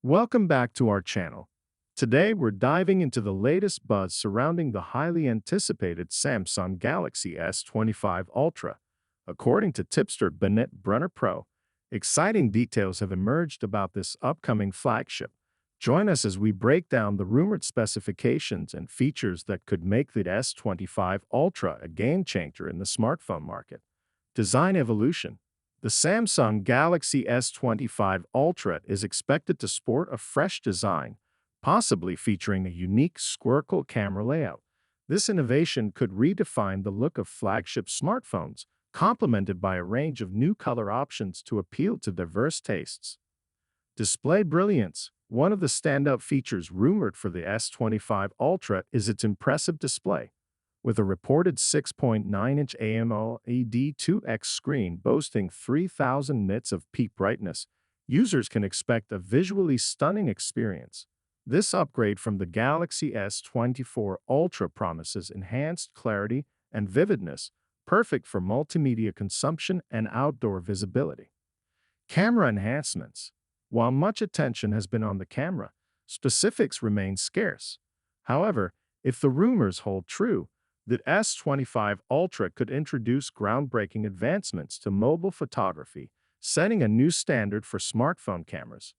Welcome back to our channel. Today, we're diving into the latest buzz surrounding the highly anticipated Samsung Galaxy S25 Ultra. According to tipster Bennett Brunner Pro, exciting details have emerged about this upcoming flagship. Join us as we break down the rumored specifications and features that could make the S25 Ultra a game changer in the smartphone market. Design evolution. The Samsung Galaxy S25 Ultra is expected to sport a fresh design, possibly featuring a unique squircle camera layout. This innovation could redefine the look of flagship smartphones, complemented by a range of new color options to appeal to diverse tastes. Display brilliance. One of the standout features rumored for the S25 Ultra is its impressive display. With a reported 6.9-inch AMOLED 2X screen boasting 3000 nits of peak brightness, users can expect a visually stunning experience. This upgrade from the Galaxy S24 Ultra promises enhanced clarity and vividness, perfect for multimedia consumption and outdoor visibility. Camera enhancements. While much attention has been on the camera, specifics remain scarce. However, if the rumors hold true, the S25 Ultra could introduce groundbreaking advancements to mobile photography, setting a new standard for smartphone cameras.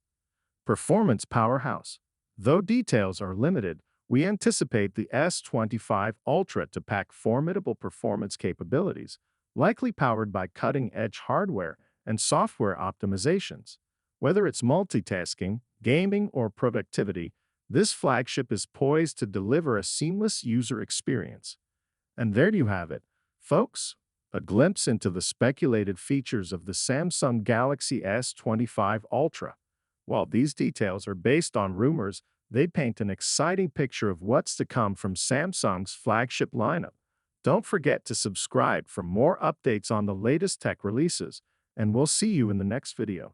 Performance powerhouse. Though details are limited, we anticipate the S25 Ultra to pack formidable performance capabilities, likely powered by cutting-edge hardware and software optimizations. Whether it's multitasking, gaming, or productivity, this flagship is poised to deliver a seamless user experience. And there you have it, folks, a glimpse into the speculated features of the Samsung Galaxy S25 Ultra. While these details are based on rumors, they paint an exciting picture of what's to come from Samsung's flagship lineup. Don't forget to subscribe for more updates on the latest tech releases, and we'll see you in the next video.